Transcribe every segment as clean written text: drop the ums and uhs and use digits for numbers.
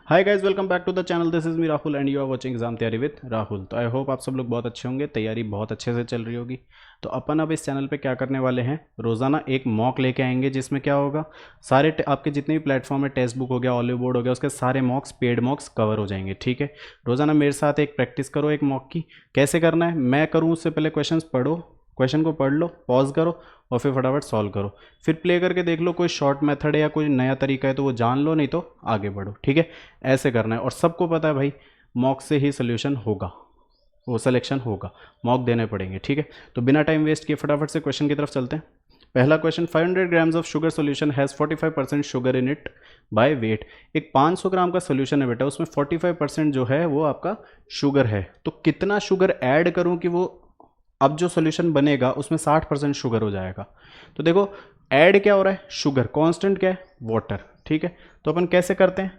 Hi guys, welcome back to the channel. This is me Rahul and you are watching exam तैयारी with Rahul. तो I hope आप सब लोग बहुत अच्छे होंगे, तैयारी बहुत अच्छे से चल रही होगी। तो अपन अब इस चैनल पे क्या करने वाले हैं, रोज़ाना एक मॉक लेके आएंगे जिसमें क्या होगा, सारे आपके जितने भी प्लेटफॉर्म है, टेक्स्ट बुक हो गया, ऑलिव बोर्ड हो गया, उसके सारे मॉक्स, पेड मॉक्स कवर हो जाएंगे। ठीक है, रोज़ाना मेरे साथ एक प्रैक्टिस करो एक मॉक की। कैसे करना है मैं करूँ उससे पहले क्वेश्चन पढ़ो, क्वेश्चन को पढ़ लो, पॉज करो और फिर फटाफट सॉल्व करो। फिर प्ले करके देख लो कोई शॉर्ट मेथड है या कोई नया तरीका है तो वो जान लो, नहीं तो आगे बढ़ो। ठीक है, ऐसे करना है। और सबको पता है भाई, मॉक से ही सोल्यूशन होगा, वो सिलेक्शन होगा, मॉक देने पड़ेंगे। ठीक है, तो बिना टाइम वेस्ट किए फटाफट से क्वेश्चन की तरफ चलते हैं। पहला question, 500 grams of sugar solution has 45% sugar in it by weight. एक 500 ग्राम का सोल्यूशन है बेटा, उसमें 45% जो है वो आपका शुगर है। तो कितना शुगर ऐड करूं कि वो अब जो सोल्यूशन बनेगा उसमें 60% शुगर हो जाएगा। तो देखो ऐड क्या हो रहा है, शुगर, कांस्टेंट क्या है, वाटर। ठीक है, तो अपन कैसे करते हैं,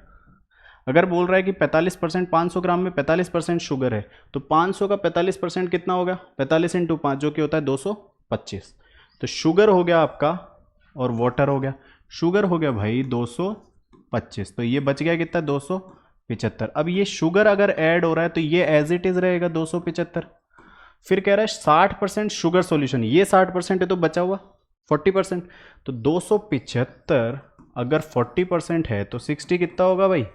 अगर बोल रहा है कि 45%, 500 ग्राम में 45% शुगर है, तो 500 का 45% कितना हो गया, 45 इंटू 5 जो कि होता है 225। तो शुगर हो गया आपका और वाटर हो गया, शुगर हो गया भाई 225, तो ये बच गया कितना, 275। अब ये शुगर अगर ऐड हो रहा है तो ये एज इट इज रहेगा 275। फिर कह रहा है 60% शुगर सॉल्यूशन, ये 60% है तो बचा हुआ 40%। तो 275 अगर 40% है तो 60 कितना होगा भाई,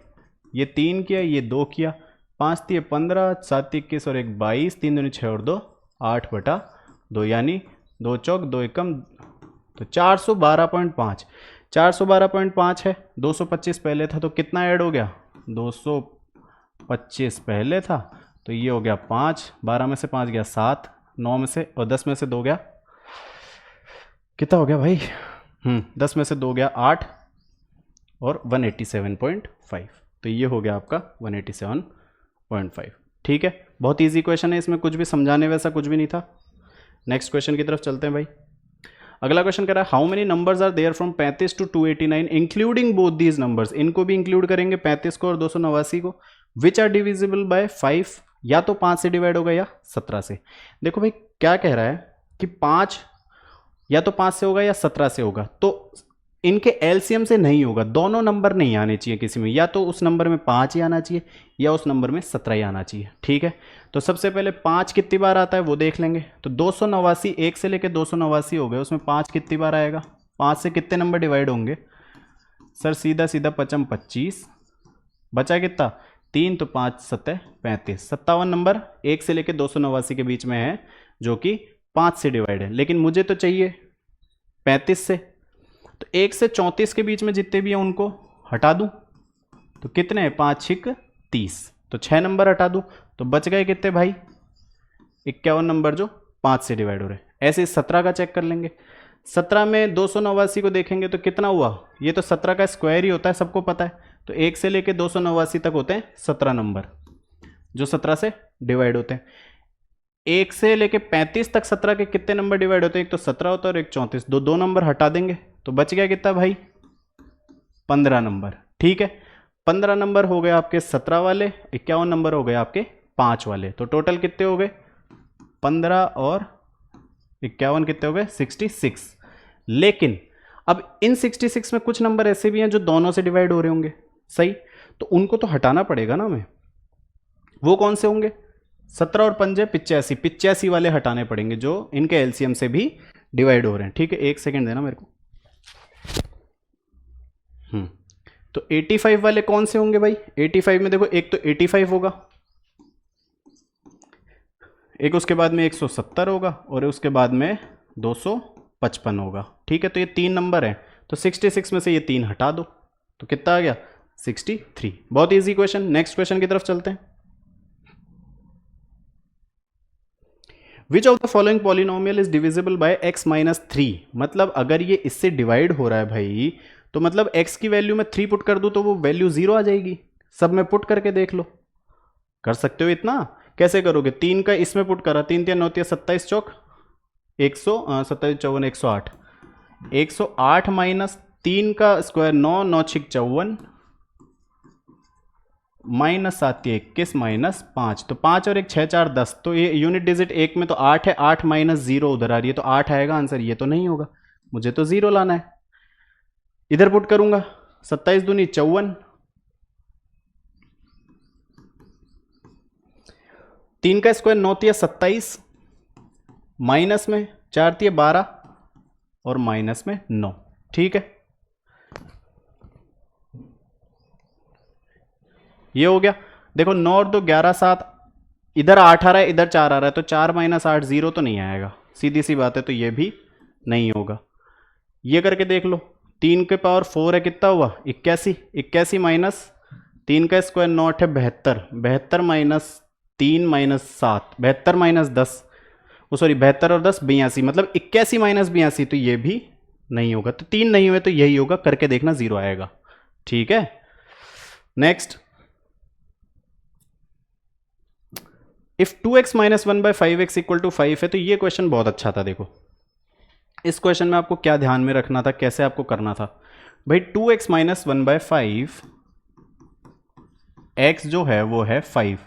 ये 3 किया, ये 2 किया, 5 दिए 15, 7 21 और 1 22, 3 दूनी 6 और 2 8/2, यानी 2 चौक 2 एकम, तो 412.5। 412.5 है, 225 पहले था तो कितना ऐड हो गया, 225 पहले था तो ये हो गया 5, 12 में से 5 गया 7, 9 में से और 10 में से 2 गया, कितना हो गया भाई, 10 में से 2 गया 8 और 187.5। तो ये हो गया आपका 187.5। ठीक है, बहुत इजी क्वेश्चन है, इसमें कुछ भी समझाने वैसा कुछ भी नहीं था। नेक्स्ट क्वेश्चन की तरफ चलते हैं भाई। अगला क्वेश्चन कह रहा है, how many numbers are there from 35 to 289 including both these numbers. इनको भी इंक्लूड करेंगे, 35 को और 289 को। विच आर डिविजिबल बाय 5, या तो 5 से डिवाइड होगा या 17 से। देखो भाई क्या कह रहा है कि 5 या तो 5 से होगा या 17 से होगा, तो इनके एलसीएम से नहीं होगा, दोनों नंबर नहीं आने चाहिए किसी में, या तो उस नंबर में 5 ही आना चाहिए या उस नंबर में 17 ही आना चाहिए। ठीक है, तो सबसे पहले 5 कितनी बार आता है वो देख लेंगे। तो 289, 1 से लेकर 289 हो गए, उसमें 5 कितनी बार आएगा, 5 से कितने नंबर डिवाइड होंगे सर, सीधा सीधा 55 25, बचा कितना 3, तो 5 7 35, 57 नंबर 1 से लेकर 289 के बीच में है जो कि 5 से डिवाइड है, लेकिन मुझे तो चाहिए 35 से। तो 1 से 34 के बीच में जितने भी हैं उनको हटा दूं, तो कितने हैं, 5 6 30, तो 6 नंबर हटा दूं, तो बच गए कितने भाई, 51 नंबर जो 5 से डिवाइड हो रहे हैं। ऐसे 17 का चेक कर लेंगे। 17 में 289 को देखेंगे तो कितना हुआ, ये तो 17 का स्क्वायर ही होता है, सबको पता है। तो 1 से लेके 289 तक होते हैं 17 नंबर जो 17 से डिवाइड होते हैं। 1 से लेके 35 तक 17 के कितने नंबर डिवाइड होते हैं, एक तो 17 होता है और एक 34, दो नंबर हटा देंगे तो बच गया कितना भाई, 15 नंबर। ठीक है, 15 नंबर हो गए आपके 17 वाले, 51 नंबर हो गए आपके 5 वाले, तो टोटल कितने हो गए, 15 और 51 कितने हो गए, 66। लेकिन अब इन 66 में कुछ नंबर ऐसे भी हैं जो दोनों से डिवाइड हो रहे होंगे, सही, तो उनको तो हटाना पड़ेगा ना हमें। वो कौन से होंगे, 17 और 5 85, 85 वाले हटाने पड़ेंगे जो इनके एलसीएम से भी डिवाइड हो रहे हैं। ठीक है, एक सेकेंड देना मेरे को। तो 85 वाले कौन से होंगे भाई, 85 में देखो एक तो 85 होगा, एक उसके बाद में 170 होगा और उसके बाद में 255 होगा। ठीक है, तो ये 3 नंबर है, तो 66 में से ये 3 हटा दो तो कितना आ गया, 63। बहुत इजी क्वेश्चन। नेक्स्ट क्वेश्चन की तरफ चलते हैं। Which of the following polynomial is divisible by x minus 3। मतलब अगर ये इससे डिवाइड हो रहा है भाई, तो मतलब x की वैल्यू में 3 पुट कर दूं तो वो वैल्यू 0 आ जाएगी। सब में पुट करके देख लो, कर सकते हो इतना। कैसे करोगे, 3 का इसमें पुट करा, 3 3 9 27 चौक 127 54 108, 108 माइनस 3 का स्क्वायर 9 9 6 54 माइनस 7 21 माइनस 5, तो 5 और 1 6 4 10, तो ये यूनिट डिजिट 1 में तो 8 है, 8 माइनस 0 उधर आ रही है तो 8 आएगा आंसर, ये तो नहीं होगा, मुझे तो 0 लाना है। इधर पुट करूंगा, 27 दूनी 54 3 का स्क्वायर 9 तिया 27, माइनस में 4 तिया 12 और माइनस में 9। ठीक है, ये हो गया। देखो 9 और 2 11 7, इधर 8 आ रहा है, इधर 4 आ रहा है, तो 4 माइनस 8 0 तो नहीं आएगा, सीधी सी बात है, तो ये भी नहीं होगा। ये करके देख लो, 3 के पावर 4 है, कितना हुआ 81, 81 माइनस 3 का स्क्वायर 9 है 72, 72 माइनस 3 माइनस 7, 72 माइनस 10, वो सॉरी 72 और 10 82, मतलब 81 माइनस 82, तो ये भी नहीं होगा। तो 3 नहीं हुए तो यही होगा, करके देखना 0 आएगा। ठीक है, next, if 2x minus 1/5x equal to 5 है, तो ये क्वेश्चन बहुत अच्छा था। देखो इस क्वेश्चन में आपको क्या ध्यान में रखना था, कैसे आपको करना था भाई। 2x माइनस 1/5, x जो है वो है 5,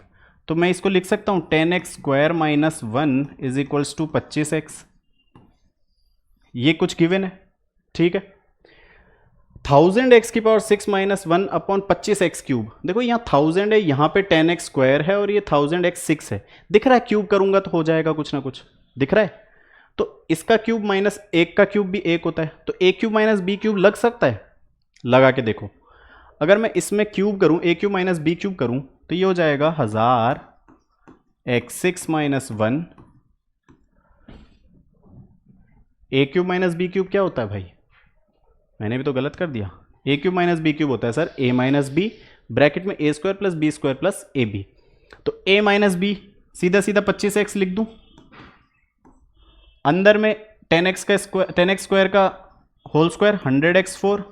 तो मैं इसको लिख सकता हूं 10x square minus 1 is equals to 25x। ये कुछ गिवन है, ठीक है। 1000x की power 6 minus 1 upon 25x cube. देखो यहाँ 1000 है, यहाँ पे 10x स्क्वायर है और ये 1000x 6 है। दिख रहा है, क्यूब करूंगा तो हो जाएगा कुछ ना कुछ, दिख रहा है। तो इसका क्यूब माइनस 1 का क्यूब भी 1 होता है, तो a cube minus b cube लग सकता है। लगा के देखो, अगर मैं इसमें क्यूब करूं, a cube minus b cube करूं, तो ये हो जाएगा 1000 x6 minus 1। a cube minus b cube क्या होता है भाई, मैंने भी तो गलत कर दिया। a cube minus b cube होता है sir a minus B, bracket में a square plus b square plus A B. तो a माइनस बी सीधा सीधा 25x लिख दूं, अंदर में 10x का स्क्वायर, 10x स्क्वायर का होल स्क्वायर 100x4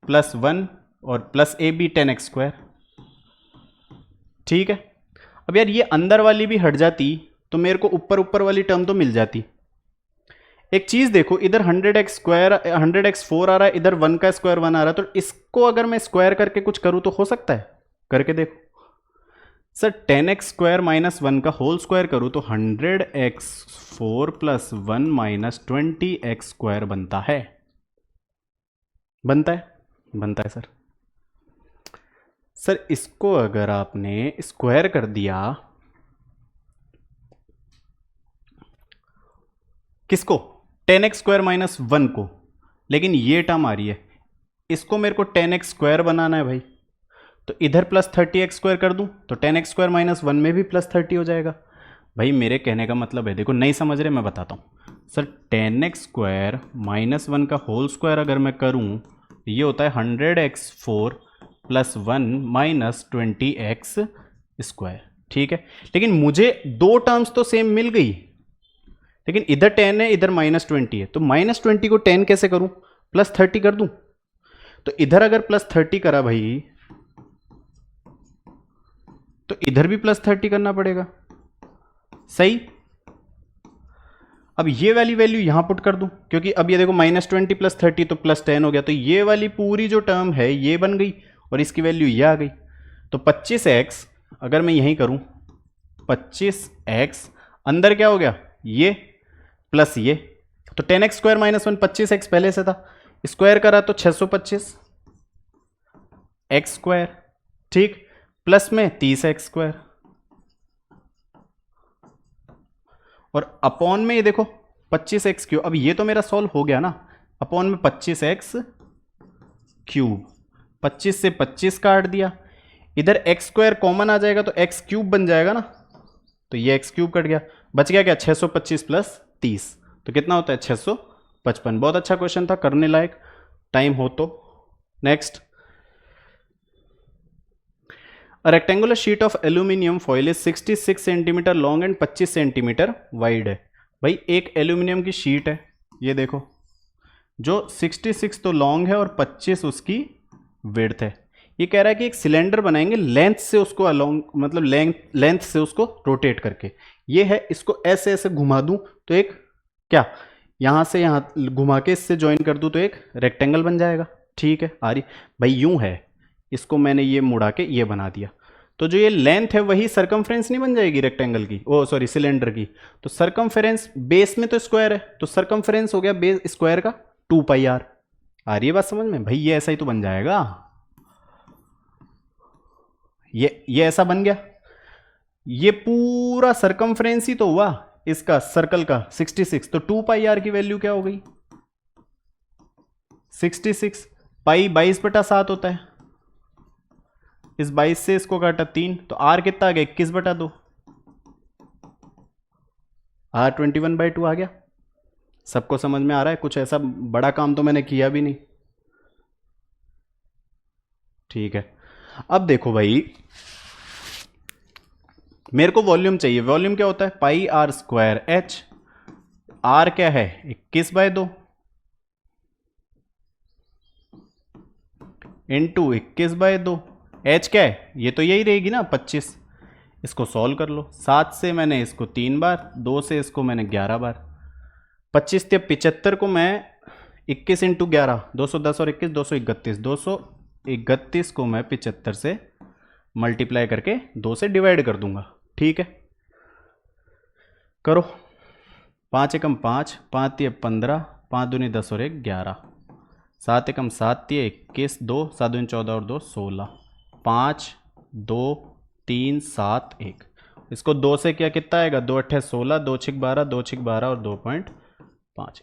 प्लस 1 और plus A B 10x square. ठीक है, अब यार ये अंदर वाली भी हट जाती तो मेरे को ऊपर ऊपर वाली टर्म तो मिल जाती। एक चीज देखो, इधर 100x स्क्वायर 100x4 आ रहा है, इधर 1 का स्क्वायर 1 आ रहा है, तो इसको अगर मैं स्क्वायर करके कुछ करूं तो हो सकता है, करके देखो सर। 10x स्क्वायर माइनस 1 का होल स्क्वायर करूं तो 100x4 plus 1 minus 20x square बनता है, बनता है, बनता है सर। सर इसको अगर आपने स्क्वायर कर दिया, किसको, 10x स्क्वायर माइनस 1 को, लेकिन ये टर्म आ रही है, इसको मेरे को 10x स्क्वायर बनाना है भाई, तो इधर प्लस 30x स्क्वायर कर दूं तो 10x स्क्वायर माइनस 1 में भी प्लस 30 हो जाएगा। भाई मेरे कहने का मतलब है, देखो नहीं समझ रहे, मैं बताता हूँ सर। 10x स्क्वायर माइनस 1 का होल स्क्वायर अगर मैं करूँ, ये होता है 100x4 plus 1 minus 20x square. ठीक है, लेकिन मुझे दो टर्म्स तो सेम मिल गई, लेकिन इधर 10 है, इधर माइनस 20 है, तो माइनस 20 को 10 कैसे करूं, प्लस 30 कर दूं। तो इधर अगर प्लस 30 करा भाई, तो इधर भी प्लस 30 करना पड़ेगा, सही। अब ये वाली वैल्यू यहां पुट कर दूं, क्योंकि अब ये देखो माइनस 20 प्लस 30 तो प्लस 10 हो गया, तो ये वाली पूरी जो टर्म है ये बन गई और इसकी वैल्यू ये आ गई। तो 25x अगर मैं यहीं करूं, 25x अंदर क्या हो गया, ये प्लस ये, तो 10x स्क्वायर माइनस 1 25x पहले से था, स्क्वायर करा तो 625 x स्क्वायर, ठीक, प्लस में 30x स्क्वायर, और अपॉन में ये देखो 25x क्यूब। अब ये तो मेरा सॉल्व हो गया ना, अपॉन में 25x क्यूब, 25 से 25 काट दिया, इधर x स्क्वायर कॉमन आ जाएगा तो x क्यूब बन जाएगा ना, तो ये x क्यूब कट गया, बच गया क्या 625 प्लस 30, तो कितना होता है 655। बहुत अच्छा क्वेश्चन था, करने लायक, टाइम हो तो। Next, a rectangular sheet of aluminium foil is 66 centimetre long and 25 centimetre wide है। भाई एक एल्यूमिनियम की शीट है, ये देखो, जो 66 तो लॉन्ग है और 25 उसकी विड्थ है। ये कह रहा है कि एक सिलेंडर बनाएंगे लेंथ से उसको अलोंग, मतलब लेंथ से उसको रोटेट करके, ये है, इसको ऐसे ऐसे घुमा दूं तो एक क्या, यहां से यहां घुमा के इससे ज्वाइन कर दूं तो एक रेक्टेंगल बन जाएगा। ठीक है, आ रही भाई, यूं है, इसको मैंने ये मुड़ा के ये बना दिया, तो जो ये लेंथ है वही सरकमफ्रेंस नहीं बन जाएगी रेक्टेंगल की, ओ सॉरी सिलेंडर की। तो सरकमफ्रेंस बेस में तो स्क्वायर है, तो सरकमफ्रेंस हो गया बेस स्क्वायर का 2πr। आ रही है बात समझ में भाई, ये ऐसा ही तो बन जाएगा, ये ऐसा बन गया। ये पूरा सरकमफ्रेंस ही तो हुआ इसका सर्कल का 66, तो 2 पाई आर की वैल्यू क्या हो गई 66। पाई 22/7 होता है, इस 22 से इसको काटा 3, तो आर कितना आ गया 21/2, आर 21/2 आ गया। सबको समझ में आ रहा है? कुछ ऐसा बड़ा काम तो मैंने किया भी नहीं। ठीक है, अब देखो भाई, मेरे को वॉल्यूम चाहिए। वॉल्यूम क्या होता है पाई आर स्क्वायर एच, आर क्या है 21/2 इंटू 21/2, एच क्या है ये तो यही रहेगी ना 25। इसको सॉल्व कर लो, 7 से मैंने इसको 3 बार, 2 से इसको मैंने 11 बार, 25 से 75 को मैं 21 इंटू 11, 210 और 21 231, 231 को मैं 75 से मल्टीप्लाई करके 2 से डिवाइड कर दूंगा। ठीक है, करो। 5 एकम 5, 5 तिये 15, 5 दूनी 10 और 1 11, 7 एकम 7 तिये 21, 2 7 दूनी 14 और 2 16, 5 2 3 7 1। इसको 2 से क्या कितना आएगा 2 8 16, 2 6 12, 2 6 12 और 2.5,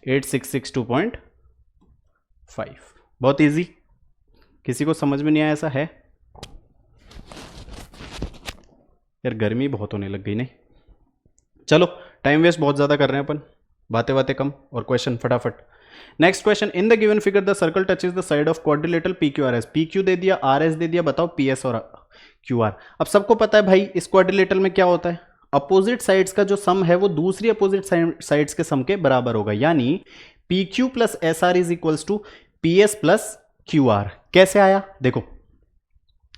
8662.5। बहुत इजी, किसी को समझ में नहीं आया ऐसा है? यार गर्मी बहुत होने लग गई नहीं। चलो, टाइम वेस्ट बहुत ज़्यादा कर रहे हैं अपन, बातें बातें कम और क्वेश्चन फटाफट। Next question, in the given figure the circle touches the side of quadrilateral P Q R S. P Q दे दिया, आर एस दे दिया, बताओ पी एस और क्यू आर। अब सबको पता है भाई इस क्वाड्रिलेटरल में क्या होता है, अपोजिट साइड्स का जो सम है वो दूसरी अपोजिट साइड्स के सम के बराबर होगा, यानी P Q plus S R is equals to P S plus Q R. कैसे आया देखो,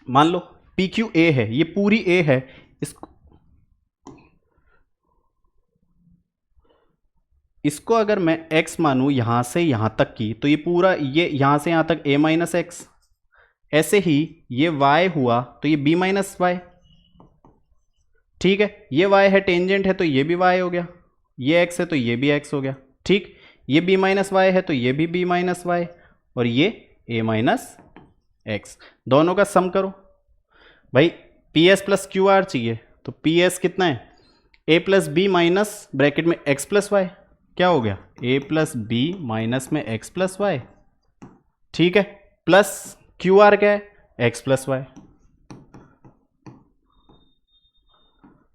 मान लो पी क्यू ए है, ये पूरी ए है, इसको अगर मैं x मानूं यहां से यहां तक की, तो ये पूरा ये यहां से यहां तक a माइनस एक्स, ऐसे ही ये y हुआ तो ये b माइनस वाई। ठीक है, ये y है, टेंजेंट है तो ये भी y हो गया, ये x है तो ये भी x हो गया। ठीक, ये b माइनस वाई है तो ये भी b माइनस वाई, और ये a माइनस एक्स। दोनों का सम करो भाई, P S plus Q R चाहिए, तो पी एस कितना है a plus B minus bracket में x प्लस वाई, क्या हो गया a प्लस बी माइनस में x प्लस वाई। ठीक है, प्लस क्यू आर क्या है x प्लस वाई।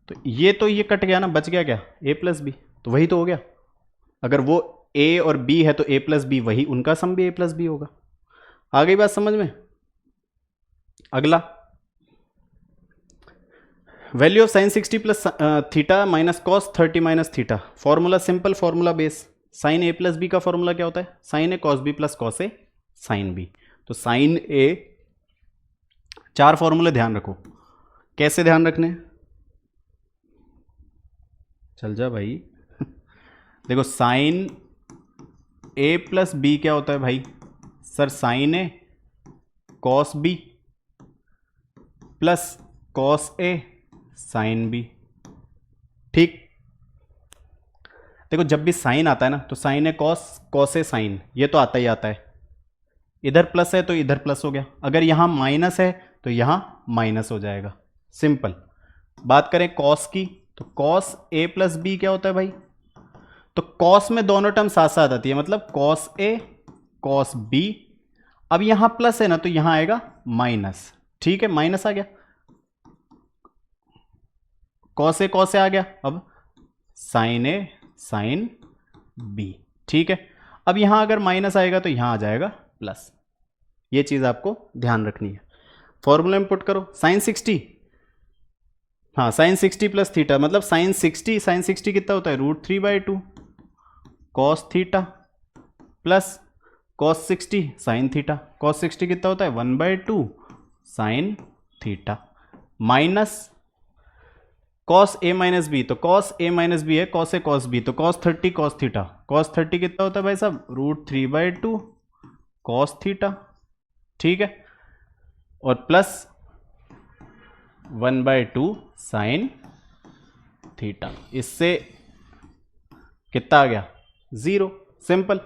तो ये कट गया ना, बच गया क्या a प्लस बी, तो वही तो हो गया। अगर वो a और b है तो a प्लस बी, वही उनका सम भी a प्लस बी होगा। आ गई बात समझ में? अगला, value of sine 60 plus theta minus cos 30 minus theta. Formula simple, formula base. Sine A plus B का फॉर्मूला क्या होता है, sine A cos B plus cos A sine B. तो साइन ए, 4 फॉर्मूले ध्यान रखो, कैसे ध्यान रखने, चल जा भाई देखो, साइन ए प्लस बी क्या होता है भाई, sir sign A cos B plus cos A sine B. ठीक, देखो जब भी साइन आता है ना, तो sine A cos, cos A sign, ये तो आता ही आता है। इधर प्लस है तो इधर प्लस हो गया, अगर यहां माइनस है तो यहां माइनस हो जाएगा, सिंपल। बात करें कॉस की, तो कॉस ए प्लस बी क्या होता है भाई, तो कॉस में दोनों टर्म साथ साथ आती है, मतलब कॉस ए कॉस बी। अब यहां प्लस है ना, तो यहां आएगा माइनस। ठीक है, माइनस आ गया, कॉस ए आ गया, अब साइन ए साइन बी। ठीक है, अब यहां अगर माइनस आएगा तो यहां आ जाएगा प्लस, ये चीज आपको ध्यान रखनी है। फॉर्मूला में पुट करो, साइन 60, हाँ साइन 60 प्लस थीटा, मतलब साइन 60 कितना होता है √3/2 cos theta plus cos 60 sine theta. Cos 60 कितना होता है 1/2 sine theta, minus cos A minus B, तो कॉस ए माइनस बी है कॉस ए कॉस बी, तो कॉस 30 कॉस थीटा। कॉस 30 कितना होता है भाई साहब √3/2 कॉस थीटा। ठीक है, और प्लस 1/2 साइन थीटा, इससे कितना आ गया 0। सिंपल,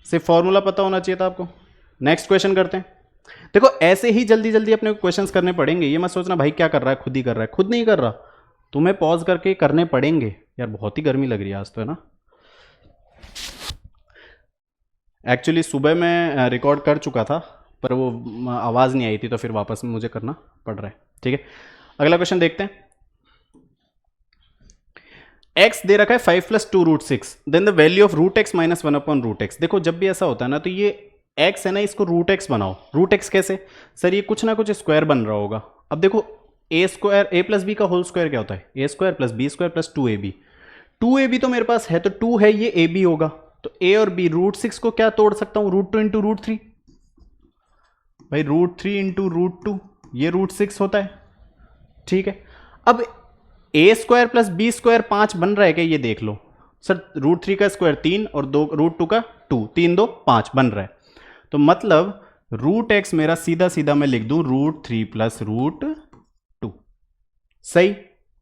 सिर्फ फॉर्मूला पता होना चाहिए था आपको। नेक्स्ट क्वेश्चन करते हैं। देखो ऐसे ही जल्दी जल्दी अपने क्वेश्चंस करने पड़ेंगे, ये मत सोचना भाई क्या कर रहा है, खुद ही कर रहा है, खुद नहीं कर रहा, तुम्हें पॉज करके करने पड़ेंगे। यार बहुत ही गर्मी लग रही है आज तो, है ना। एक्चुअली सुबह मैं रिकॉर्ड कर चुका था पर वो आवाज़ नहीं आई थी, तो फिर वापस मुझे करना पड़ रहा है। ठीक है, अगला क्वेश्चन देखते हैं। x दे रखा है 5 + 2√6, then the value of √x - 1/√x। देखो जब भी ऐसा होता है ना तो ये x है ना, इसको √x बनाओ। √x कैसे सर, ये कुछ ना कुछ स्क्वायर बन रहा होगा। अब देखो a² a + b का होल स्क्वायर क्या होता है, a² + b² + 2ab। 2ab तो मेरे पास है, तो 2 है, ये ab होगा। तो a और b √6 को क्या तोड़ सकता हूं, √2 × √3। भाई √3 × √2 ये √6 होता है। ठीक है, अब a² + b² 5 बन रहा है क्या, ये देख लो सर। √3 का स्क्वायर 3 और √2 का 2, 3 2 5 बन रहा है। तो मतलब √x मेरा सीधा सीधा मैं लिख दूं √3 + √2। सही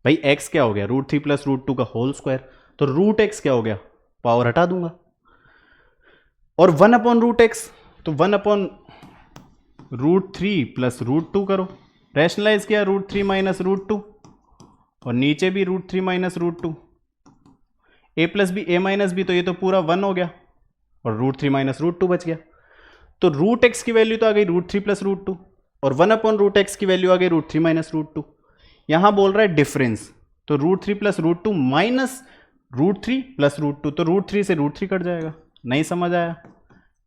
भाई, x क्या हो गया, √3 + √2 का होल स्क्वायर। तो √x क्या हो गया, पावर हटा दूंगा। और 1/√x, तो 1/√3 + √2 करो, रैशनलाइज किया √3 - √2, और नीचे भी √3 - √2। a + b a - b, तो ये तो पूरा 1 हो गया, और √3 - √2 बच गया। तो √x की वैल्यू तो आ गई √3 + √2, और 1/√x की वैल्यू आ गई √3 - √2। यहां बोल रहा है डिफरेंस, तो √3 + √2 माइनस √3 + √2, तो √3 से √3 कट जाएगा। नहीं समझ आया,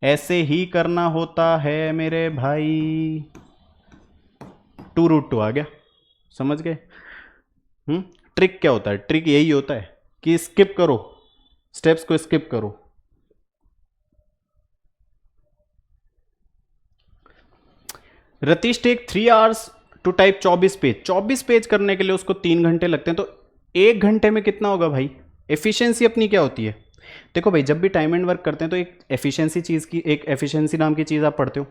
ऐसे ही करना होता है मेरे भाई। 2√2 आ गया, समझ गए। ट्रिक क्या होता है, ट्रिक यही होता है कि स्किप करो, स्टेप्स को स्किप करो। Ratish take 3 hours to type 24 page. 24 page करने के लिए उसको 3 घंटे लगते हैं, तो 1 घंटे में कितना होगा भाई। एफिशिएंसी अपनी क्या होती है, देखो भाई जब भी टाइम एंड वर्क करते हैं तो एक एफिशिएंसी चीज़ की, एक एफिशिएंसी नाम की चीज़ आप पढ़ते हो।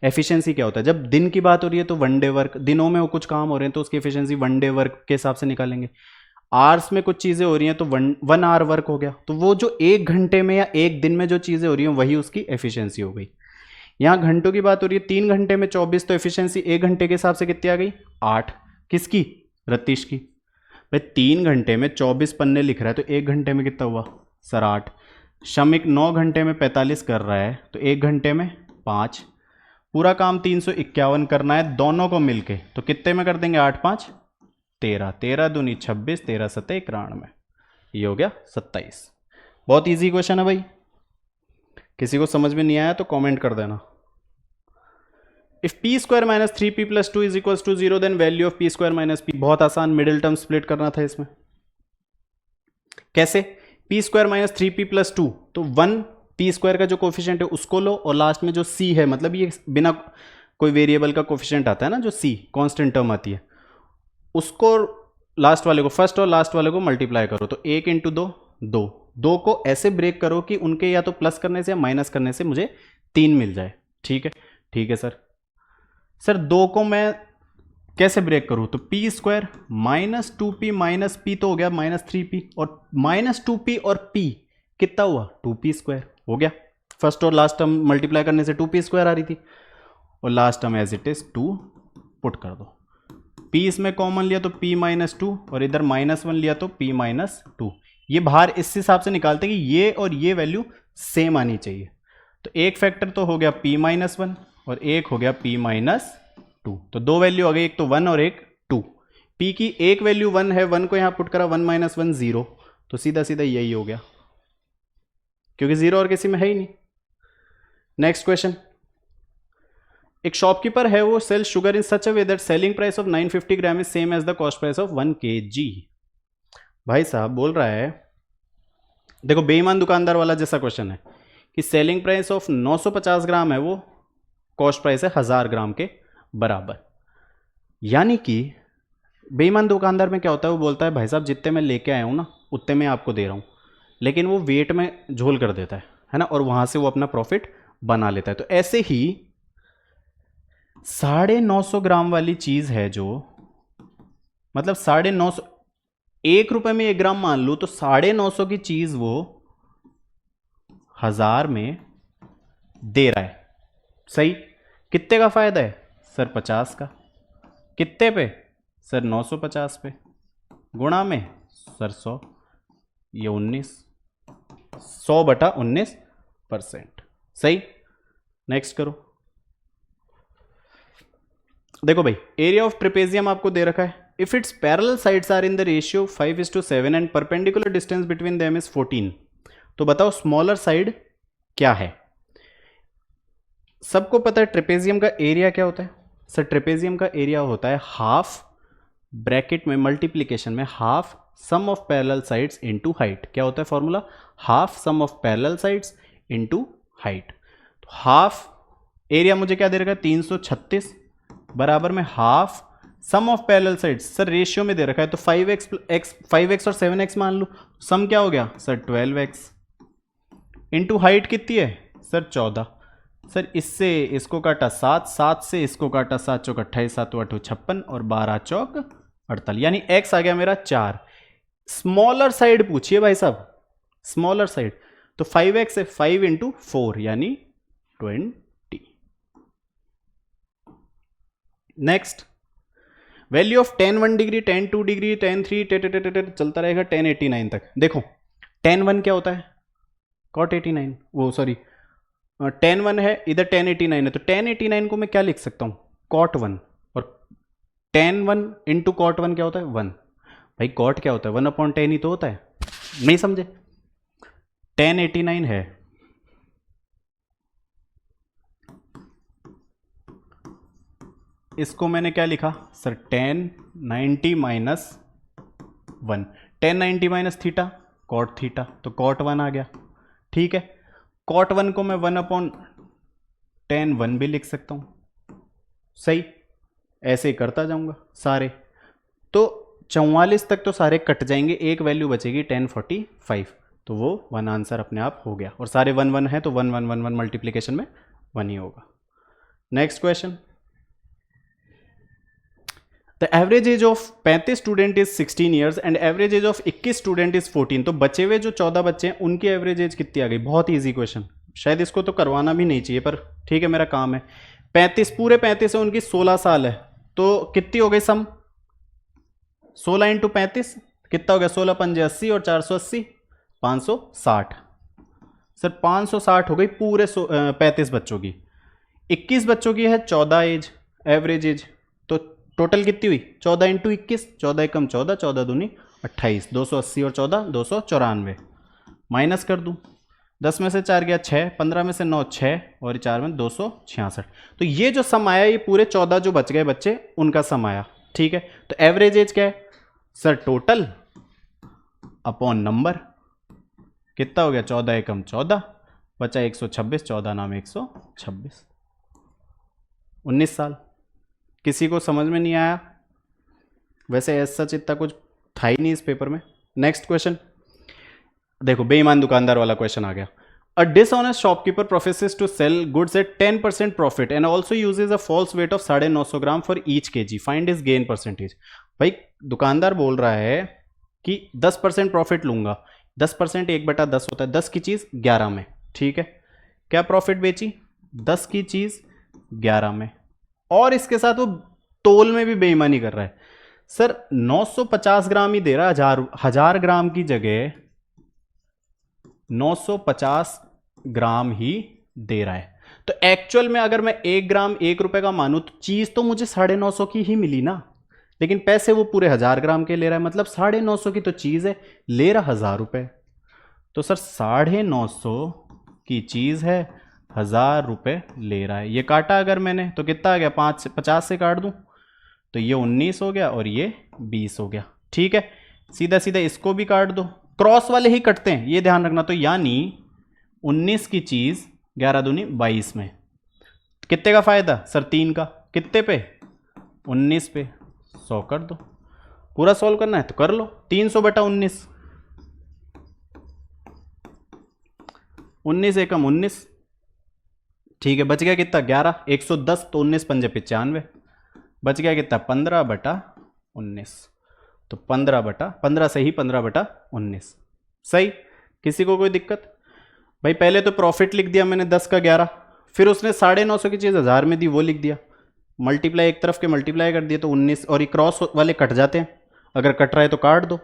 एफिशिएंसी क्या होता है, जब दिन की बात हो रही है तो 1 डे वर्क, दिनों में वो कुछ काम हो रहे हैं तो उसकी एफिशिएंसी 1 डे वर्क के हिसाब से निकालेंगे। आवर्स में कुछ चीज़ें हो रही हैं तो 1 आवर वर्क हो गया, तो वो जो 1 घंटे में या 1 दिन में जो चीज़ें हो रही हैं वही उसकी एफिशिएंसी हो गई। यहाँ घंटों की बात हो रही है, 3 घंटे में 24, तो एफिशिएंसी 1 घंटे के हिसाब से कितनी आ गई, 8। किसकी, रतीश की। भाई 3 घंटे में 24 पन्ने लिख रहा है, तो 1 घंटे में कितना हुआ सर, 8। श्रमिक 9 घंटे में 45 कर रहा है, तो 1 घंटे में 5। पूरा काम 351 करना है दोनों को मिलके, तो कितने में कर देंगे, 8 5 13, 13 दूनी 26, 13 7 91, ये हो गया 27। बहुत इजी क्वेश्चन है भाई, किसी को समझ में नहीं आया तो कमेंट कर देना। If p² - 3p + 2 = 0, then value of p² - p। बहुत आसान, मिडिल टर्म स्प्लिट करना था इसमें। कैसे, p² - 3p + 2, तो 1 p² का जो कोफिशिएंट है उसको लो, और लास्ट में जो c है, मतलब ये बिना कोई वेरिएबल का कोफिशिएंट आता है ना, जो c कांस्टेंट टर्म आती है, उसको लास्ट वाले को, फर्स्ट और लास्ट वाले को मल्टीप्लाई करो, तो 1 × 2 2। 2 को ऐसे ब्रेक करो कि उनके या तो प्लस करने से या माइनस करने से मुझे 3 मिल जाए। ठीक है, ठीक है सर। सर 2 को मैं कैसे ब्रेक करूं, तो p² - 2p - p तो हो गया -3p, और -2p और p कितना हुआ, 2p² हो गया। फर्स्ट और लास्ट टर्म मल्टीप्लाई करने से 2p² आ रही थी, और last term as it is 2 put कर दो। p इसमें कॉमन लिया तो p - 2, और इधर -1 लिया तो p - 2। ये बाहर इस हिसाब से निकालते हैं कि ये और ये वैल्यू सेम आनी चाहिए। तो एक फैक्टर तो हो गया p - 1, और एक हो गया p - 2, तो 2 वैल्यू आ गई, एक तो 1 और एक 2। p की एक वैल्यू 1 है, 1 को यहां पुट करा, 1 - 1 0, तो सीधा सीधा यही हो गया, क्योंकि 0 और किसी में है ही नहीं। नेक्स्ट क्वेश्चन, एक शॉपकीपर है, वो sell sugar in such a way that selling price of 950 gram is same as the cost price of 1 kg। भाई साहब बोल रहा है, देखो बेईमान दुकानदार वाला जैसा क्वेश्चन है, कि सेलिंग प्राइस ऑफ 950 ग्राम है, वो कॉस्ट प्राइस है 1000 ग्राम के बराबर। यानी कि बेईमान दुकानदार में क्या होता है, वो बोलता है भाई साहब जितने मैं लेके आया हूँ ना उतने मैं आपको दे रहा हूँ, लेकिन वो वेट में झोल कर देता है ना, और वहां से वो अपना प्रॉफिट बना लेता है। तो ऐसे ही 950 ग्राम वाली चीज है, जो मतलब 950, 1 रुपए में 1 ग्राम मान लो, तो 950 की चीज वो 1000 में दे रहा है। सही, कितने का फायदा है सर 50 का, कितने पे सर 950 पे, गुणा में सर 100, ये 19, 100/19%। सही। नेक्स्ट करो। देखो भाई एरिया ऑफ ट्रेपेजियम आपको दे रखा है, if its parallel sides are in the ratio 5:7 and perpendicular distance between them is 14, तो बताओ स्मॉलर साइड क्या है। सबको पता है ट्रेपेजियम का एरिया क्या होता है सर, ट्रेपेजियम का एरिया होता है हाफ, ब्रैकेट में मल्टीप्लीकेशन में half sum of parallel sides into height. क्या होता है formula, half sum of parallel sides into height. तो हाफ एरिया मुझे क्या दे रखा है 336 बराबर में half sum of parallel sides, sir ratio में दे रखा है तो 5x और 7x मान लो, सम क्या हो गया सर 12x इनटू हाइट कितनी है सर 14। सर इससे इसको काटा 7, 7 से इसको काटा 7 चौक 28, 7 8 56 और 12 चौक 48, यानी x आ गया मेरा 4। स्मॉलर साइड पूछिए भाई साहब, स्मॉलर साइड, तो 5x है 5 × 4 यानी 20। Next value of tan 1 degree, tan 2 degree, tan 3 चलता रहेगा tan 89 तक। देखो tan 1 क्या होता है cot 89, वो सॉरी tan 1 है इधर tan 89 है, तो tan 89 को मैं क्या लिख सकता हूँ cot 1, और tan 1 × cot 1 क्या होता है 1। भाई cot क्या होता है 1/10 ही तो होता है, नहीं समझे। tan 89 है, इसको मैंने क्या लिखा sir tan 90 - 1, tan 90 - theta cot theta, तो cot 1 आ गया। ठीक है, cot 1 को मैं 1/tan 1 भी लिख सकता हूँ। सही, ऐसे ही करता जाऊंगा सारे, तो 44 तक तो सारे कट जाएंगे, एक वैल्यू बचेगी tan 45, तो वो 1 आंसर अपने आप हो गया, और सारे 1 1 है तो 1 1 1 1 मल्टीप्लीकेशन में 1 ही होगा। Next question, the average age of 35 student is 16 years and average age of 21 student is 14, तो बचे हुए जो 14 बच्चे हैं उनकी एवरेज एज कितनी आ गई। बहुत ईजी क्वेश्चन, शायद इसको तो करवाना भी नहीं चाहिए, पर ठीक है मेरा काम है। 35 पूरे 35 है, उनकी 16 साल है, तो कितनी हो गई सम 16 × 35 कितना हो गया 16 पंजे 80 और 480 560। सर 560 हो गई पूरे 35 बच्चों की। 21 बच्चों की है 14 एज एवरेज एज, तो टोटल कितनी हुई 14 × 21, 14 एकम 14, 14 दूनी 28, 280 और 14 294। माइनस कर दूं, 10 में से 4 गया 6, 15 में से 9 6 और 4 में 266। तो ये जो सम आया ये पूरे 14 जो बच गए बच्चे उनका सम आया। ठीक है, तो एवरेज एज क्या है सर टोटल अपॉन नंबर, कितना हो गया 14 एकम 14 बचा 126, 14 नाम 126, 19 साल। किसी को समझ में नहीं आया, वैसे ऐसा सच इतना कुछ था ही नहीं इस पेपर में। नेक्स्ट क्वेश्चन देखो, बेईमान दुकानदार वाला क्वेश्चन आ गया। A dishonest shopkeeper professes to sell goods at 10% profit and also uses a false weight of 950 gram for each kg, find his gain percentage. भाई दुकानदार बोल रहा है कि 10% प्रॉफिट लूंगा, 10% 1/10 होता है, 10 की चीज 11 में। ठीक है, क्या प्रॉफिट बेची 10 की चीज 11 में, और इसके साथ वो तोल में भी बेईमानी कर रहा है। सर 950 ग्राम ही दे रहा है, हजार ग्राम की जगह 950 ग्राम ही दे रहा है। तो एक्चुअल में अगर मैं 1 ग्राम 1 रुपए का मानूं तो चीज तो मुझे 950 की ही मिली ना, लेकिन पैसे वो पूरे 1000 ग्राम के ले रहा है, मतलब 950 की तो चीज है, ले रहा 1000 रुपए। तो सर 950 की चीज है, 1000 रुपए ले रहा है। ये काटा अगर मैंने तो कितना आ गया 50 से काट दूं तो ये 19 हो गया और ये 20 हो गया। ठीक है, सीधा सीधा इसको भी काट दो, क्रॉस वाले ही कटते हैं ये ध्यान रखना। तो यानी 19 की चीज 11 दूनी 22 में, कितने का फायदा सर 3 का, कितने पे 19 पे, 100 कर दो। पूरा सॉल्व करना है तो कर लो, 300/19, 19 एकम 19। ठीक है, बच गया कितना 11, 110 तो 19 पंजे 95, बच गया कितना 15/19, तो 15 से ही 15/19। सही, किसी को कोई दिक्कत। भाई पहले तो प्रॉफिट लिख दिया मैंने 10 का 11, फिर उसने 950 की चीज़ 1000 में दी, वो लिख दिया, मल्टीप्लाई एक तरफ के मल्टीप्लाई कर दिया तो 19, और ये क्रॉस वाले कट जाते हैं, अगर कट रहा है तो काट दो,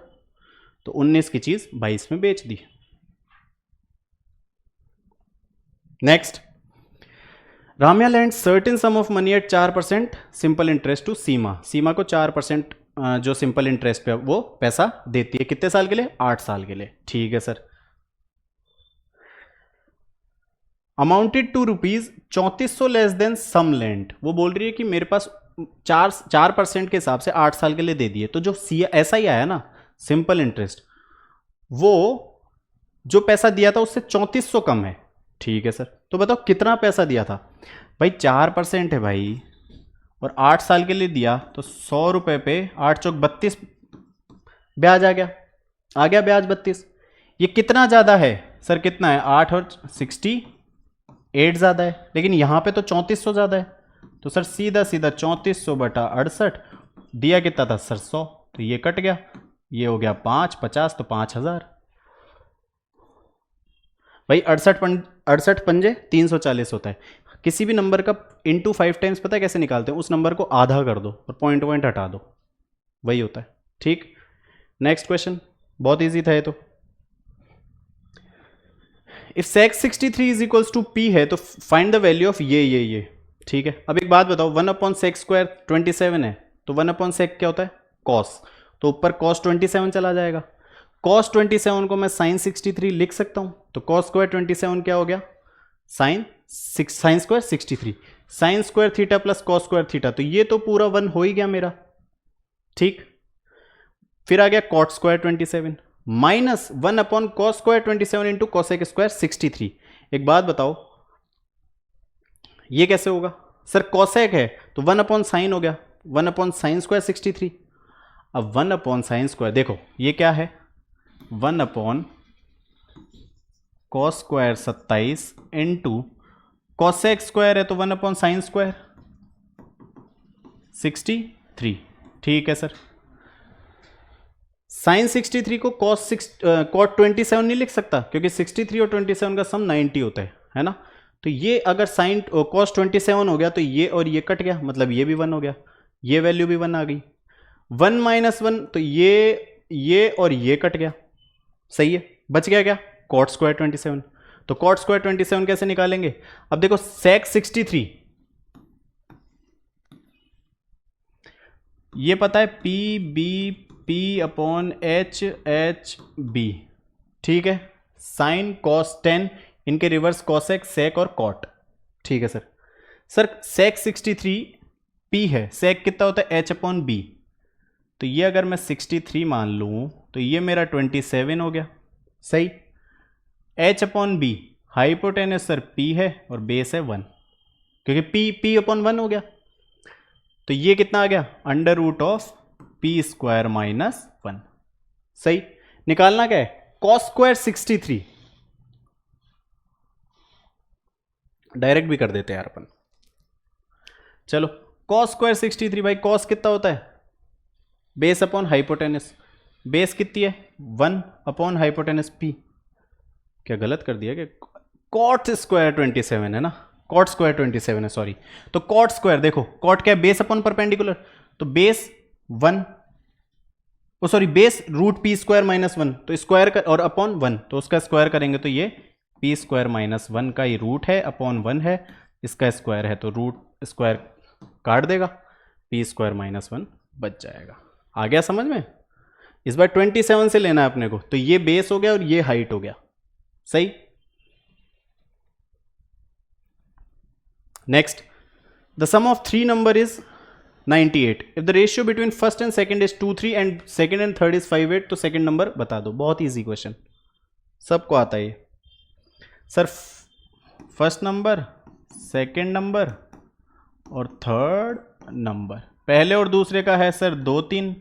तो 19 की चीज़ 22 में बेच दी। Next, Ramya lent certain sum of money at 4% simple interest to Seema. Seema को 4% जो सिंपल इंटरेस्ट पे वो पैसा देती है, कितने साल के लिए? 8 साल के लिए। ठीक है sir. Amounted to rupees 3400 less than sum lent, वो बोल रही है कि मेरे पास 4% के हिसाब से 8 साल के लिए दे दिए, तो जो ऐसा ही आया ना सिंपल इंटरेस्ट, वो जो पैसा दिया था उससे 3400 कम है। ठीक है सर, तो बताओ कितना पैसा दिया था भाई? 4% है भाई, और 8 साल के लिए दिया, तो 100 रुपए पे 8 चौक 32 ब्याज आ गया ब्याज 32। ये कितना ज़्यादा है सर? कितना है? 8 और 68 ज़्यादा है, लेकिन यहाँ पे तो 3400 ज़्यादा है, तो सर सीधा सीधा 3400 बटा 68, दिया कितना था सर? 100, तो ये कट गया, ये हो गया 5, 50, तो 5000 भाई। 68 पंजे 340 होता है। किसी भी नंबर का इंटू 5 टाइम्स पता है कैसे निकालते हैं? उस नंबर को आधा कर दो और पॉइंट हटा दो, वही होता है। ठीक, नेक्स्ट क्वेश्चन, बहुत इजी था ये तो। If sec 63 is equals to p है तो फाइंड द वैल्यू ऑफ ये। ठीक है, अब एक बात बताओ, 1/sec² 27 है, तो 1/sec क्या होता है? cos, तो ऊपर cos 27 चला जाएगा। cos 27 को मैं sin 63 लिख सकता हूं, तो cos square 27 क्या हो गया? sin square 63, sin square theta plus cos square theta, तो ये तो पूरा 1 हो ही गया मेरा। ठीक, फिर आ गया cot square 27 minus 1/cos square 27 into cosec square 63। एक बात बताओ, ये कैसे होगा सर? cosec है तो 1/sin हो गया, 1/sin square 63। अब 1/sin square देखो ये क्या है? 1/cos square 27 into cosec square है तो 1/sin square 63। ठीक है सर, साइन 63 को cot 27 नहीं लिख सकता, क्योंकि 63 और 27 का सम 90 होता है ना? तो ये अगर साइन cos 27 हो गया तो ये और ये कट गया, मतलब ये भी 1 हो गया, ये वैल्यू भी 1 आ गई। 1 - 1 तो ये और ये कट गया, सही है। बच गया क्या? cot square 27। तो cot square 27 कैसे निकालेंगे? अब देखो sec 63 ये पता है P/H/B, ठीक है। साइन cos 10, इनके रिवर्स cosec, sec और cot। ठीक है सर। sec 63 P है, sec कितना होता है? H/B, तो ये अगर मैं 63 मान लूं तो ये मेरा 27 हो गया, सही। H/B हाइपोटेनस सर P है और बेस है 1, क्योंकि P/1 हो गया, तो ये कितना आ गया? √(p² - 1, सही। निकालना क्या है? cos square 63, डायरेक्ट भी कर देते हैं यार अपन। चलो cos square 63 भाई, cos कितना होता है? बेस अपॉन हाइपोटेनस, बेस कितनी है? 1 हाइपोटेनस P। क्या गलत कर दिया क्या? cot square 27 है ना, cot square 27 है, सॉरी। तो cot square देखो, cot क्या है? बेस अपॉन परपेंडिकुलर, तो बेस 1, सॉरी बेस √p² - 1, तो स्क्वायर और अपॉन 1, तो उसका स्क्वायर करेंगे तो ये p² - 1 का ही रूट है, अपॉन 1 है, इसका स्क्वायर है, तो रूट स्क्वायर काट देगा, p² - 1 बच जाएगा। आ गया समझ में? इस बार 27 से लेना है अपने को, तो ये बेस हो गया और ये हाइट हो गया, सही। Next, the sum of 3 number is 98। If the ratio between first and second is 2-3 and second and third is 5-8, तो सेकंड नंबर बता दो। बहुत इजी क्वेश्चन, सबको आता है ये sir. First number, second number और थर्ड नंबर, पहले और दूसरे का है सर 2-3,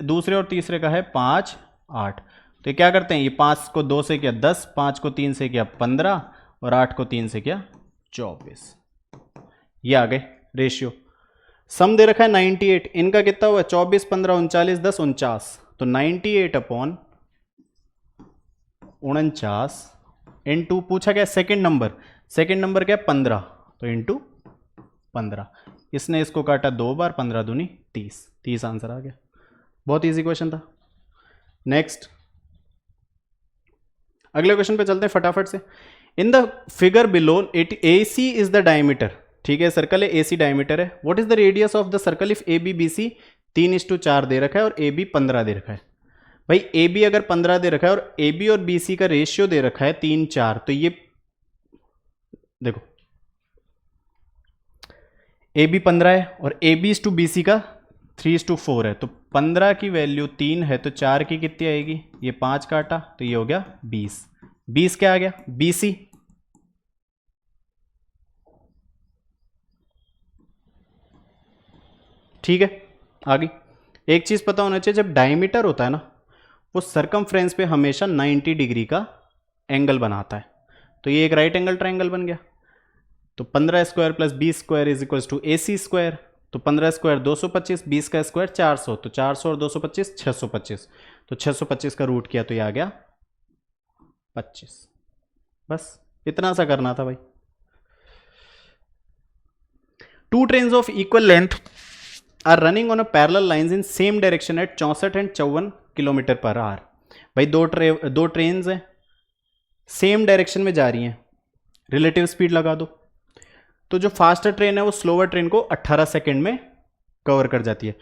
दूसरे और तीसरे का है 5-8। तो क्या करते हैं? ये 5 को 2 से किया 10, 5 को 3 से किया 15 और 8 को 3 से किया 24। ये आ गए रेशियो। सम दे रखा है 98, इनका कितना हुआ? 24, 15, 39, 10, 49, तो 98/49 इनटू पूछा गया सेकंड नंबर। सेकंड नंबर क्या है 15, तो इंटू 15। इसने इसको काटा 2 बार, 15 दूनी 30, 30 आंसर आ गया। बहुत इजी क्वेश्चन था। नेक्स्ट अगले क्वेश्चन पे चलते हैं फटाफट से। In the figure below A C is the diameter, ठीक है सर्कल है, ए सी डायमीटर है। What is the radius of the circle if A B B C 3:4 दे रखा है और ए बी 15 दे रखा है। भाई ए बी अगर 15 दे रखा है और ए बी और बी सी का रेशियो दे रखा है 3:4, तो ये देखो ए बी 15 है और A B to B C का 3:4 है, तो 15 की वैल्यू 3 है तो 4 की कितनी आएगी, ये 5 काटा तो ये हो गया 20। 20 क्या आ गया बी सी। ठीक है आगे एक चीज पता होना चाहिए, जब डायमीटर होता है ना वो सरकमफ्रेंस पे हमेशा 90 डिग्री का एंगल बनाता है। तो ये एक राइट एंगल ट्रायंगल बन गया। तो 15 square plus 20 square is equal to A C square. तो 15 स्क्वायर 225, 20 का स्क्वायर 400, तो 400 और 225 625। तो 625 का रूट किया तो ये आ गया 25। बस इतना सा करना था भाई। Two trains of equal length are running on a parallel lines in same direction at 64 and 54 kilometre per hour. भाई दो ट्रेन्स हैं सेम डायरेक्शन में जा रही हैं, रिलेटिव स्पीड लगा दो। तो जो फास्टर ट्रेन है वो स्लोवर ट्रेन को 18 सेकेंड में कवर कर जाती है।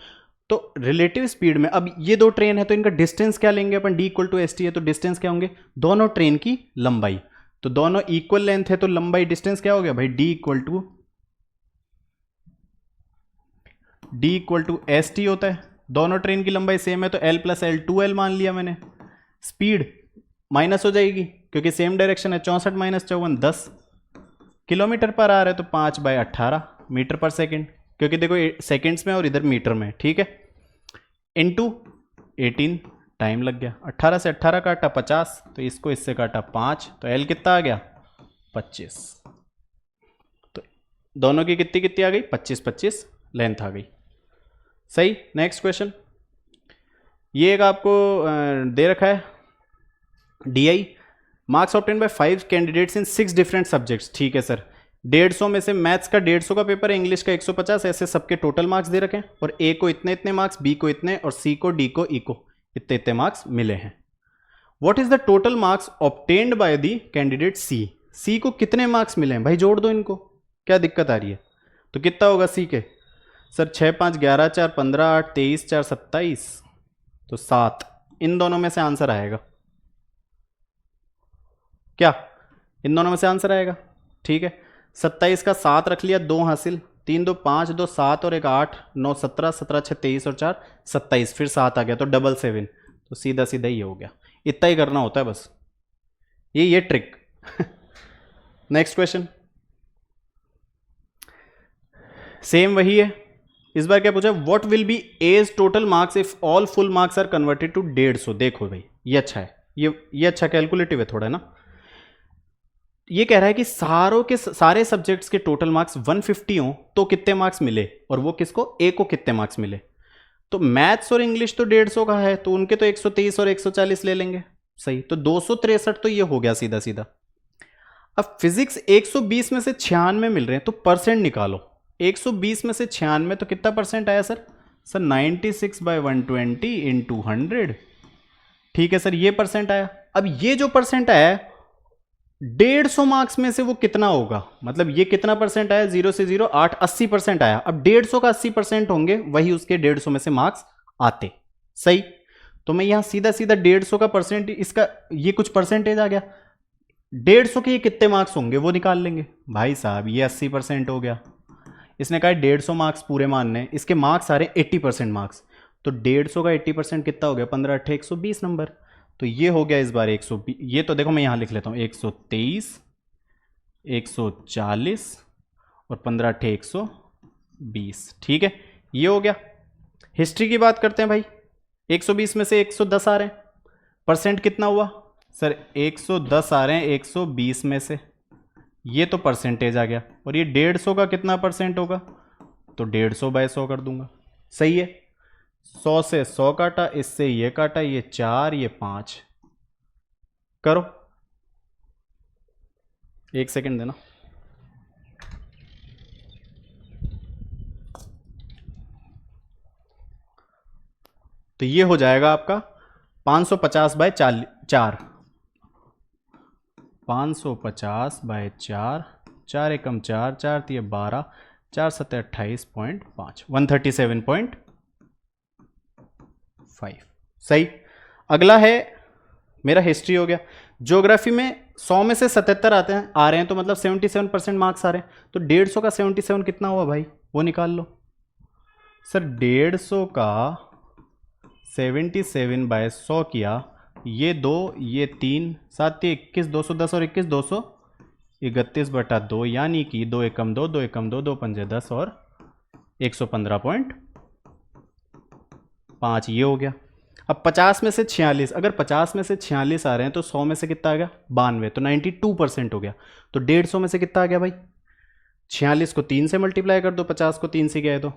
तो रिलेटिव स्पीड में अब ये दो ट्रेन है तो इनका डिस्टेंस क्या लेंगे अपन, D equal to S T है तो डिस्टेंस क्या होंगे, दोनों ट्रेन की लंबाई। तो दोनों इक्वल लेंथ है तो लंबाई डिस्टेंस क्या हो गया भाई, D equal to S T होता है। दोनों ट्रेन की लंबाई सेम है तो एल प्लस एल 2L मान लिया मैंने। स्पीड माइनस हो जाएगी क्योंकि सेम डायरेक्शन है, 64 माइनस 54 10 किलोमीटर पर आ रहा है तो 5/18 मीटर पर सेकेंड, क्योंकि देखो सेकेंड्स में और इधर मीटर में। ठीक है इनटू 18 टाइम लग गया, 18 से 18 काटा 50, तो इसको इससे काटा 5, तो एल कितना आ गया 25। तो दोनों की कितनी कितनी आ गई 25 लेंथ आ गई। सही। नेक्स्ट क्वेश्चन, ये एक आपको दे रखा है DI marks obtain bye 5 candidates in 6 different subjects. ठीक है सर, 150 में से मैथ्स का 150 का पेपर है, इंग्लिश का 150, ऐसे सबके टोटल मार्क्स दे रखे हैं और ए को इतने इतने मार्क्स, बी को इतने और सी को डी को ई को इतने इतने मार्क्स मिले हैं। What is the total marks obtained by the candidate C. C को कितने मार्क्स मिले हैं भाई, जोड़ दो इनको, क्या दिक्कत आ रही है। तो कितना होगा सी के, सर 6 5 11 4 15 8 23 4 27, तो 7। इन दोनों में से आंसर आएगा क्या, इन दोनों में से आंसर आएगा। ठीक है 27 का 7 रख लिया, 2 हासिल, 3 2 5 2 7 और 1 8 9 17 17 6 23 और 4 27, फिर 7 आ गया तो 7 तो सीधा सीधा ये हो गया। इतना ही करना होता है बस, ये ट्रिक। नेक्स्ट क्वेश्चन सेम वही है, इस बार क्या पूछा, what will be as total marks if all full marks are converted to 150। देखो भाई ये अच्छा है, ये अच्छा कैलकुलेटिव है थोड़ा ना। ये कह रहा है कि सारे सब्जेक्ट्स के टोटल मार्क्स 150 हो तो कितने मार्क्स मिले, और वो किसको, ए को कितने मार्क्स मिले। तो मैथ्स और इंग्लिश तो 150 का है तो उनके तो 123 और 140 ले लेंगे। सही, तो 263 तो ये हो गया सीधा सीधा। अब फिजिक्स 120 में से 96 मिल रहे हैं तो परसेंट निकालो। 120 में से 96 तो कितना परसेंट आया सर 96/120 इन 200। ठीक है सर ये परसेंट आया। अब ये जो परसेंट आया 150 मार्क्स में से वो कितना होगा, मतलब ये कितना परसेंट आया, 0 से 0 8 80% आया। अब 150 का 80% होंगे, वही उसके 150 में से मार्क्स आते। सही, तो मैं यहां सीधा सीधा 150 का परसेंट, इसका ये कुछ परसेंटेज आ गया, 150 के ये कितने मार्क्स होंगे वो निकाल लेंगे। भाई साहब ये 80% हो गया, इसने कहा 150 मार्क्स पूरे मानने, इसके मार्क्स आ रहे 80% मार्क्स, तो 150 का 80% कितना हो गया, 15 8 120 नंबर। तो ये हो गया इस बार 120, ये तो देखो मैं यहां लिख लेता हूं 123 140 और 15 8 120। ठीक है ये हो गया। हिस्ट्री की बात करते हैं भाई, 120 में से 110 आ रहे हैं, परसेंट कितना हुआ सर 110 आ रहे हैं 120 में से, ये तो परसेंटेज आ गया। और ये 150 का कितना परसेंट होगा, तो 150/100 कर दूंगा। सही है, 100 से 100 काटा, इससे ये काटा, ये 4 ये 5 करो, 1 सेकंड देना। तो ये हो जाएगा आपका 550 बाय 4, 550 बाय 4, 4 एकम 4, 4 तिये 12, 4 सत्ते 28.5, 137.5। सही। अगला है मेरा हिस्ट्री हो गया। ज्योग्राफी में 100 में से 77 आ रहे हैं, तो मतलब 77% मार्क्स आ रहे हैं। तो 150 का 77 कितना हुआ भाई, वो निकाल लो। सर 150 का 77 बाय 100 किया, ये 2 ये 3, 7 21, 210 और 21 231/2, यानी कि 2 एकम 2, 2 एकम 2, 2 पंजे 10 और 115.5, ये हो गया। अब 50 में से 46, अगर 50 में से 46 आ रहे हैं तो 100 में से कितना आ गया 92, तो 92% हो गया। तो 150 में से कितना आ गया भाई, 46 को 3 से मल्टीप्लाई कर दो, 50 को 3 से गए तो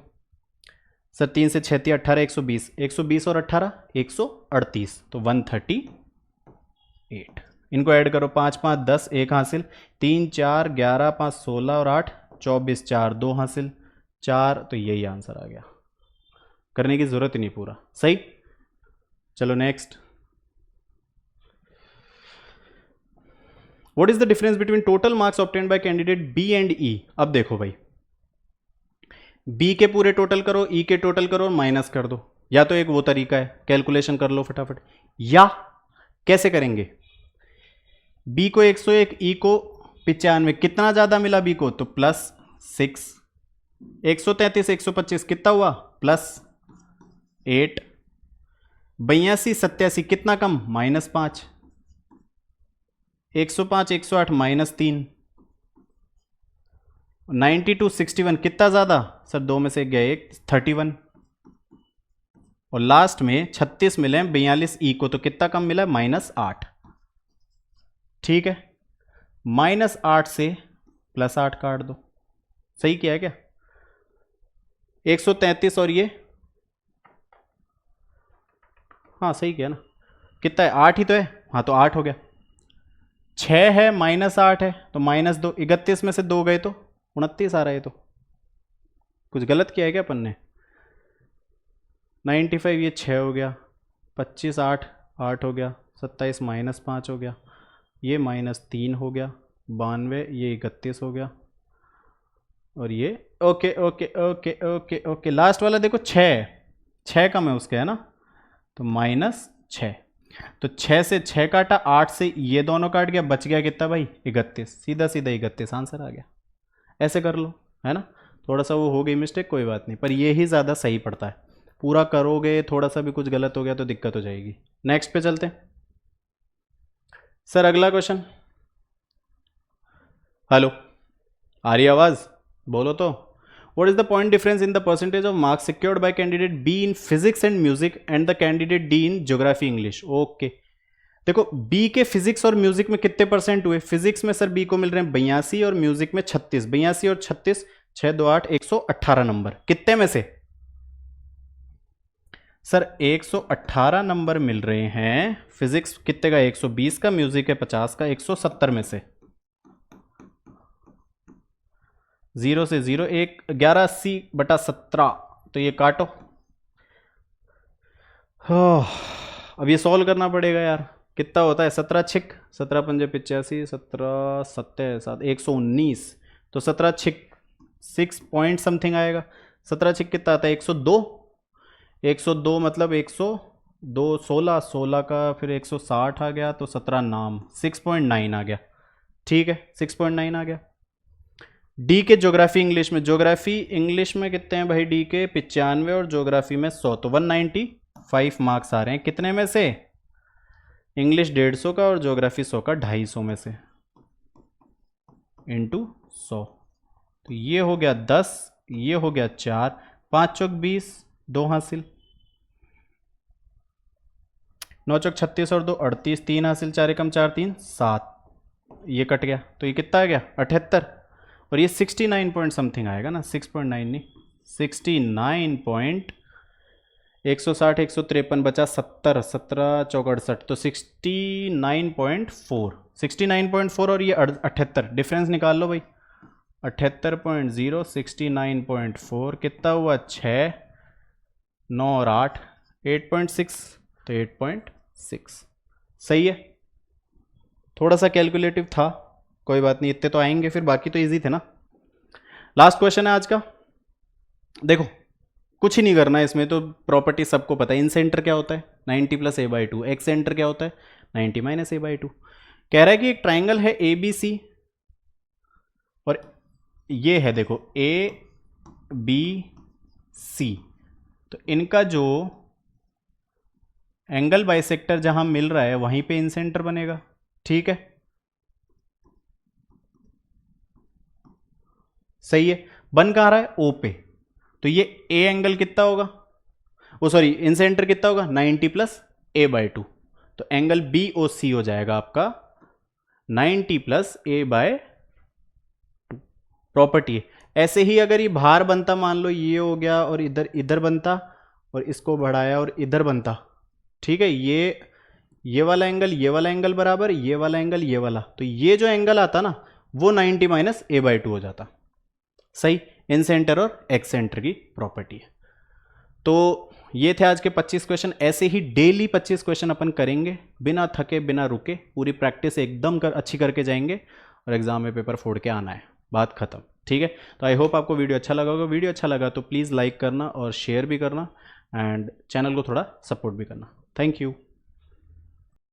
सर 3 से 6 18, 120, 120 और 18 138, तो 138। इनको ऐड करो, 5 5 10, 1 हासिल, 3 4 11, 5 16 और 8 24, 4 2 हासिल, 4, तो यही आंसर आ गया। करने की जरूरत ही नहीं पूरा। सही। चलो next. What is the difference between total marks obtained by candidate B and E. अब देखो भाई, बी के पूरे टोटल करो, ई के टोटल करो और माइनस कर दो। या तो एक वो तरीका है, कैलकुलेशन कर लो फटाफट, या कैसे करेंगे, बी को 101, ई को 95, कितना ज्यादा मिला बी को, तो +6, 133 125 कितना हुआ, +8, 82 87 कितना कम, -5, 105 108 -3, 92 61 कितना ज्यादा, सर 2 में से गया 1, 31, और लास्ट में 36 मिले 42 ई को, तो कितना कम मिला, -8। ठीक है, -8 से +8 काट दो। सही किया है क्या, 133 और ये, हाँ सही किया ना, कितना है 8 ही तो है, हाँ तो 8 हो गया। 6 है -8 है, तो -2, 31 में से 2 गए तो 29 आ रहा है। तो कुछ गलत किया है क्या अपन ने। 95 ये 6 हो गया, 25 8 8 हो गया, 27 -5 हो गया, ये -3 हो गया, 92 ये 31 हो गया, और ये okay okay okay okay okay. Last वाला देखो 6 कम है उसके, है ना, तो -6, तो 6 से 6 काटा, 8 से ये दोनों काट गया, बच गया कितना भाई, 31, सीधा सीधा 31 आंसर आ गया। ऐसे कर लो, है ना, थोड़ा सा वो हो गई मिस्टेक, कोई बात नहीं, पर ये ही ज़्यादा सही पड़ता है। पूरा करोगे, थोड़ा सा भी कुछ गलत हो गया तो दिक्कत हो जाएगी। नेक्स्ट पे चलते हैं सर, अगला क्वेश्चन। हेलो, आ रही आवाज़, बोलो तो। What is the point difference in the percentage of marks secured by candidate B in physics and music and the candidate D in geography English? Okay देखो, B के फिजिक्स और music में कितने % हुए। फिजिक्स में सर B को मिल रहे हैं 82 और म्यूजिक में 36, 82 और 36, 6 2 8, 118 नंबर। कितने में से सर 118 नंबर मिल रहे हैं। फिजिक्स कितने का, 120 का, म्यूजिक है 50 का, 170 में से 0 से 0 1, 1180/17, तो ये काटो। अब ये सॉल्व करना पड़ेगा यार, कितना होता है, 17 छिक 17 पंजे 85, 17 सत्ते 7, 119, तो 17 छिक 6 पॉइंट समथिंग आएगा। 17 छिक कितना आता है, 102, 102 मतलब 102 16, 16 का फिर 160 आ गया, तो 17 नाम 6.9 आ गया। ठीक है, 6.9 आ गया। डी के ज्योग्राफी इंग्लिश में, ज्योग्राफी इंग्लिश में कितने हैं भाई, डी के 95 और ज्योग्राफी में 100, तो 195 मार्क्स आ रहे हैं। कितने में से, इंग्लिश 150 का और ज्योग्राफी 100 का, 250 में से इंटू 100, तो ये हो गया 10, ये हो गया 4, 5 चौक 20, 2 हासिल, 9 चौक 36 और 2 38, 3 हासिल, 4 एकम 4 3 7, ये कट गया, तो ये कितना आ गया 78, और ये 69 पॉइंट समथिंग आएगा ना, 6.9 नहीं, 69 पॉइंट, 160 153 बचा 70, 17 चौक 68, तो 69.4, 69.4 और ये 78, डिफरेंस निकाल लो भाई। 78.0 69.4 कितना हुआ, 6 9 और 8 8.6 तो 8.6 सही है। थोड़ा सा कैलकुलेटिव था, कोई बात नहीं, इतने तो आएंगे फिर, बाकी तो इजी थे ना। लास्ट क्वेश्चन है आज का। देखो कुछ ही नहीं करना है इसमें, तो प्रॉपर्टी सबको पता है। इन सेंटर क्या होता है 90 plus A by two, x centre क्या होता है 90 माइनस ए बाई टू। कह रहा है कि एक ट्राइंगल है ए बी सी और ये है देखो ए बी सी, तो इनका जो एंगल बाइसेक्टर जहां मिल रहा है वहीं पे इन सेंटर बनेगा, ठीक है, सही है। बन कहाँ रहा है ओ पे, तो ये ए एंगल कितना होगा, वो सॉरी इन सेंटर कितना होगा 90 प्लस ए बाई टू, तो एंगल बी ओ सी हो जाएगा आपका 90 plus A by two. Property है। ऐसे ही अगर ये बाहर बनता, मान लो ये हो गया और इधर इधर बनता और इसको बढ़ाया और इधर बनता, ठीक है, ये वाला एंगल ये वाला एंगल बराबर, ये वाला एंगल ये वाला, तो ये जो एंगल आता ना वो 90 माइनस ए बाई टू हो जाता, सही। इन सेंटर और एक्स सेंटर की प्रॉपर्टी है। तो ये थे आज के 25 क्वेश्चन। ऐसे ही डेली 25 क्वेश्चन अपन करेंगे, बिना थके बिना रुके, पूरी प्रैक्टिस एकदम अच्छी करके जाएंगे और एग्जाम में पेपर फोड़ के आना है, बात खत्म, ठीक है। तो आई होप आपको वीडियो अच्छा लगा होगा। वीडियो अच्छा लगा तो प्लीज़ लाइक करना और शेयर भी करना एंड चैनल को थोड़ा सपोर्ट भी करना। Thank you.